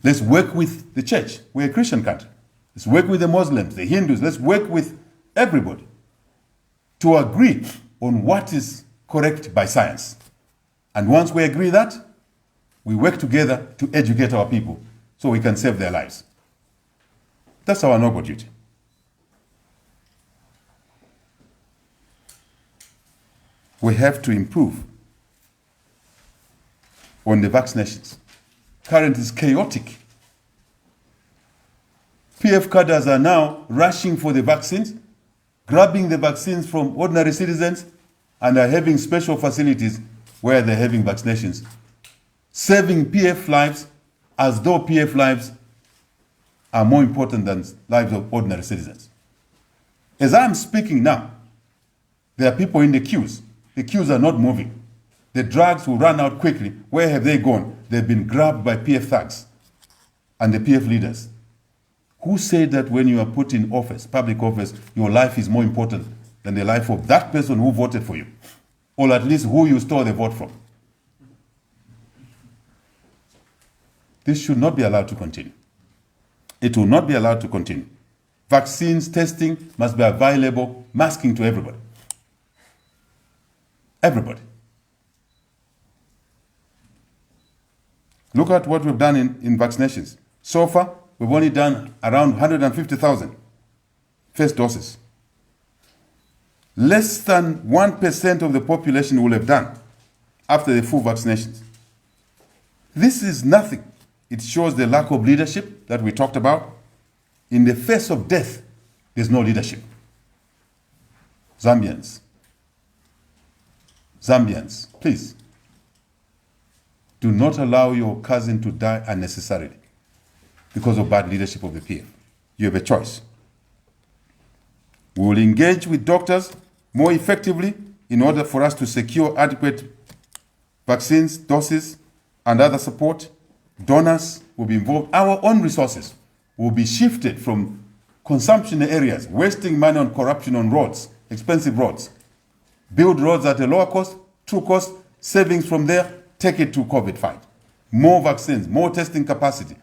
Let's work with the church. We're a Christian country. Let's work with the Muslims, the Hindus. Let's work with everybody to agree on what is correct by science. And once we agree that, we work together to educate our people so we can save their lives. That's our noble duty. We have to improve on the vaccinations. Currently, it's chaotic. PF cadres are now rushing for the vaccines, grabbing the vaccines from ordinary citizens, and are having special facilities where they're having vaccinations, saving PF lives as though PF lives are more important than lives of ordinary citizens. As I'm speaking now, there are people in the queues. The queues are not moving. The drugs will run out quickly. Where have they gone? They've been grabbed by PF thugs and the PF leaders. Who said that when you are put in office, public office, your life is more important than the life of that person who voted for you? or at least who you stole the vote from. This should not be allowed to continue. It will not be allowed to continue. Vaccines testing must be available, masking to everybody. Everybody. Look at what we've done in vaccinations. So far, we've only done around 150,000 first doses. Less than 1% of the population will have done after the full vaccinations. This is nothing. It shows the lack of leadership that we talked about. In the face of death, there's no leadership. Zambians, please, do not allow your cousin to die unnecessarily because of bad leadership of the PF. You have a choice. We will engage with doctors more effectively in order for us to secure adequate vaccines, doses, and other support. Donors will be involved. Our own resources will be shifted from consumption areas, wasting money on corruption on roads, expensive roads. Build roads at a lower cost, true cost, savings from there, take it to COVID fight. More vaccines, more testing capacity,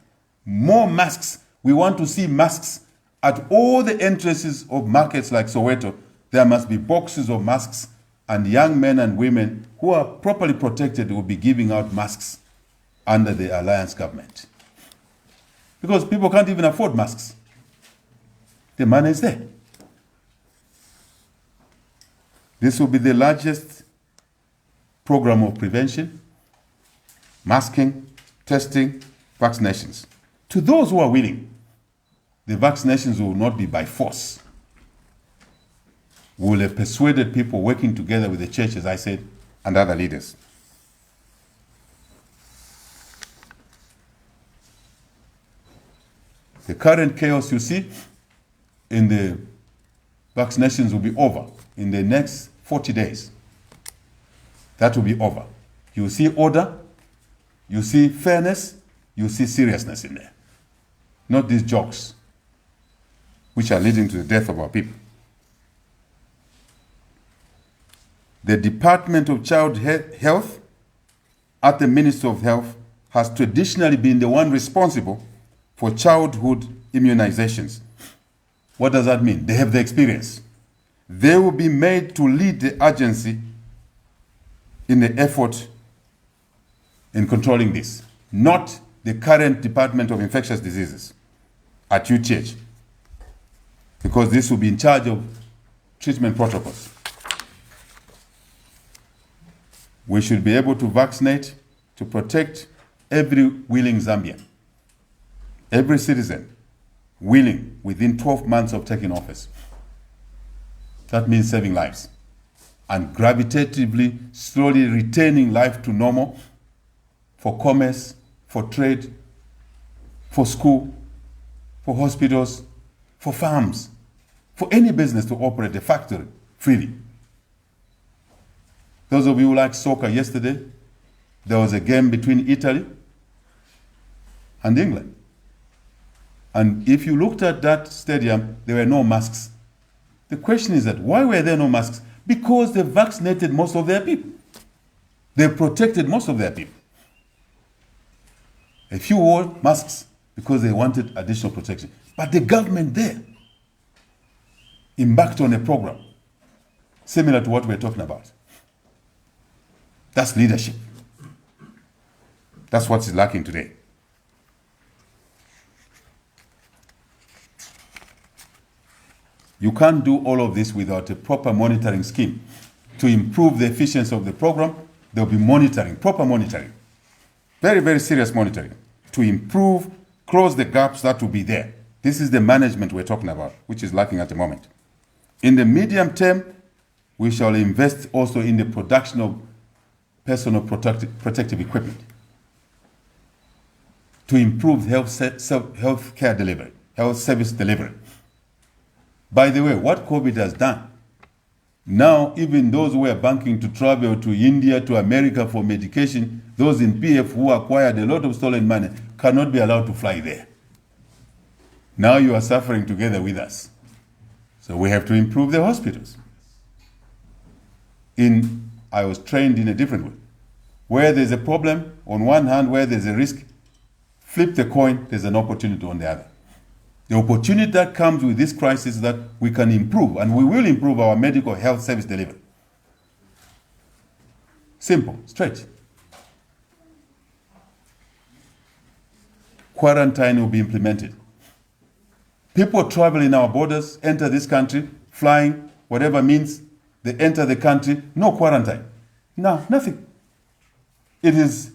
more masks. We want to see masks at all the entrances of markets like Soweto. There must be boxes of masks, and young men and women who are properly protected will be giving out masks under the alliance government. Because people can't even afford masks. The money is there. This will be the largest program of prevention, masking, testing, vaccinations. To those who are willing, the vaccinations will not be by force. We will have persuaded people working together with the church, as I said, and other leaders. The current chaos you see in the vaccinations will be over in the next 40 days. That will be over. You see order, you see fairness, you see seriousness in there. Not these jokes, which are leading to the death of our people. The Department of Child Health at the Ministry of Health has traditionally been the one responsible for childhood immunizations. What does that mean? They have the experience. They will be made to lead the agency in the effort in controlling this, not the current Department of Infectious Diseases at UTH, because this will be in charge of treatment protocols. We should be able to vaccinate to protect every willing Zambian, every citizen willing within 12 months of taking office. That means saving lives and gravitatively, slowly returning life to normal for commerce, for trade, for school, for hospitals, for farms, for any business to operate a factory freely. Those of you who like soccer, yesterday, there was a game between Italy and England. And if you looked at that stadium, there were no masks. The question is that, why were there no masks? Because they vaccinated most of their people. They protected most of their people. A few wore masks because they wanted additional protection. But the government there embarked on a program similar to what we're talking about. That's leadership. That's what's lacking today. You can't do all of this without a proper monitoring scheme. To improve the efficiency of the program, there'll be monitoring, proper monitoring. Very, very serious monitoring. To improve, close the gaps that will be there. This is the management we're talking about, which is lacking at the moment. In the medium term, we shall invest also in the production of personal protective equipment to improve health care delivery, health service delivery. By the way, what COVID has done, now even those who are banking to travel to India, to America for medication, those in PF who acquired a lot of stolen money cannot be allowed to fly there. Now you are suffering together with us. So we have to improve the hospitals. In I was trained in a different way. Where there's a problem, on one hand, where there's a risk, flip the coin, there's an opportunity on the other. The opportunity that comes with this crisis is that we can improve, and we will improve our medical health service delivery. Simple, straight. Quarantine will be implemented. People traveling our borders, enter this country, flying, whatever means, they enter the country, no quarantine. No, nothing. It is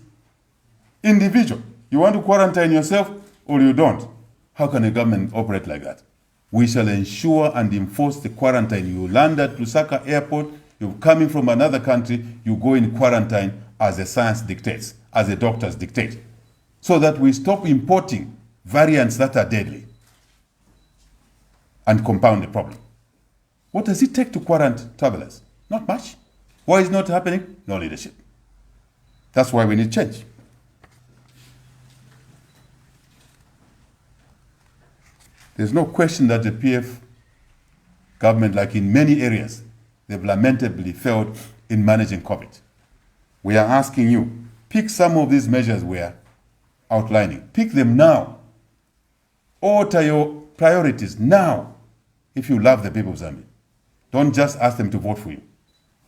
individual. You want to quarantine yourself or you don't. How can a government operate like that? We shall ensure and enforce the quarantine. You land at Lusaka Airport, you're coming from another country, you go in quarantine as the science dictates, as the doctors dictate, so that we stop importing variants that are deadly and compound the problem. What does it take to quarantine travelers? Not much. Why is it not happening? No leadership. That's why we need change. There's no question that the PF government, like in many areas, they've lamentably failed in managing COVID. We are asking you, pick some of these measures we are outlining. Pick them now. Alter your priorities now if you love the people of Zambia. Don't just ask them to vote for you.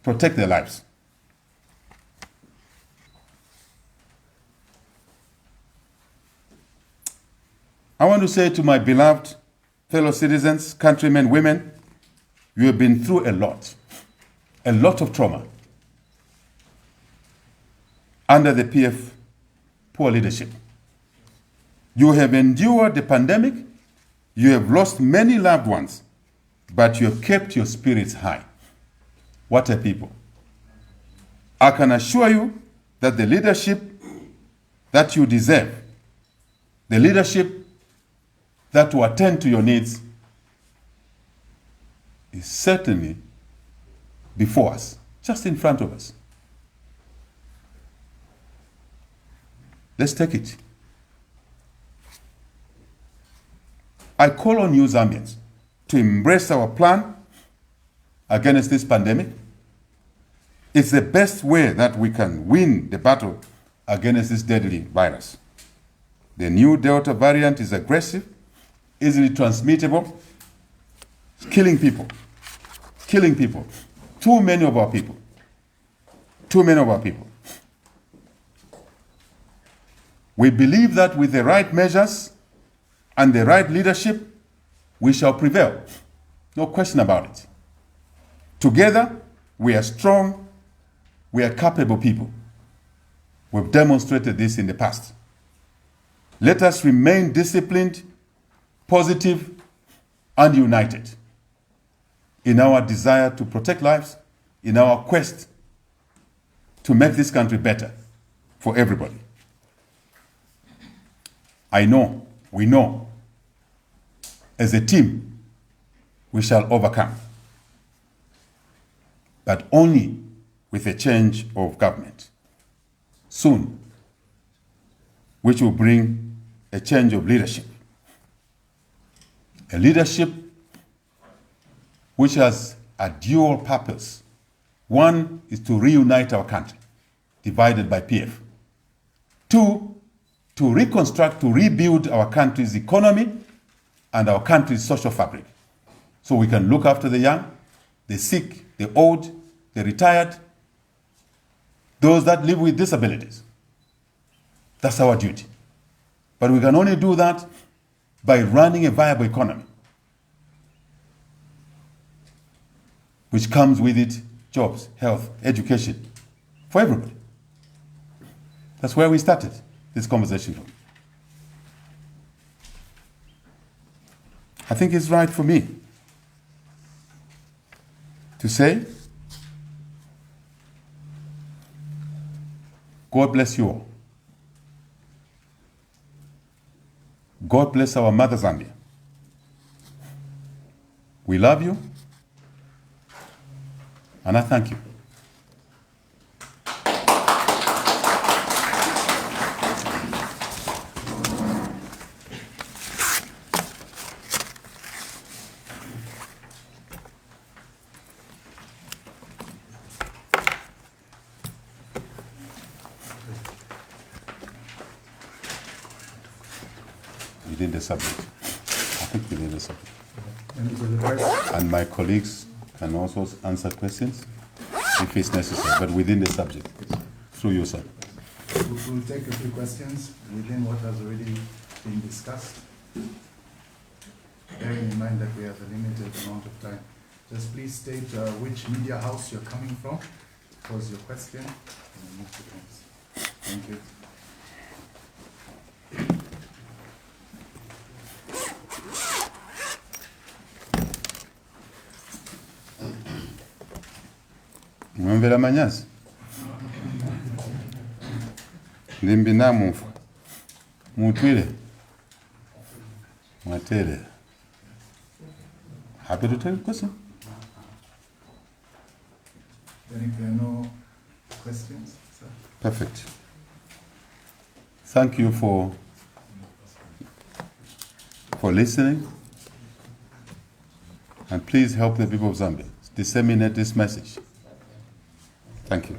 Protect their lives. I want to say to my beloved fellow citizens, countrymen, women, you have been through a lot of trauma under the PF poor leadership. You have endured the pandemic, you have lost many loved ones, but you have kept your spirits high. What a people. I can assure you that the leadership that you deserve, the leadership that will attend to your needs, is certainly before us, just in front of us. Let's take it. I call on you, Zambians, to embrace our plan against this pandemic. It's the best way that we can win the battle against this deadly virus. The new Delta variant is aggressive, easily transmittable, killing people. Too many of our people. We believe that with the right measures and the right leadership, we shall prevail. No question about it. Together, we are strong, we are capable people. We've demonstrated this in the past. Let us remain disciplined, positive, and united in our desire to protect lives, in our quest to make this country better for everybody. We know, as a team, we shall overcome, but only with a change of government soon, which will bring a change of leadership. A leadership which has a dual purpose. One is to reunite our country, divided by PF. Two, to reconstruct, to rebuild our country's economy and our country's social fabric, so we can look after the young, the sick, the old, the retired, those that live with disabilities. That's our duty. But we can only do that by running a viable economy, which comes with it jobs, health, education, for everybody. That's where we started this conversation from. I think it's right for me to say, God bless you all. God bless our mother Zambia. We love you, and I thank you. within the subject. I think within the subject. And And my colleagues can also answer questions if it's necessary, but within the subject. Through you, sir. we'll take a few questions within what has already been discussed. Bearing in mind that we have a limited amount of time. Just please state which media house you're coming from. Pose your question. And we'll move to the next. Thank you. Mwemvera manyazi limbi namufa mutwile mwatere. Happy to take a question. Then if there are no questions, sir. Perfect. Thank you for listening, and please help the people of Zambia disseminate this message. Thank you.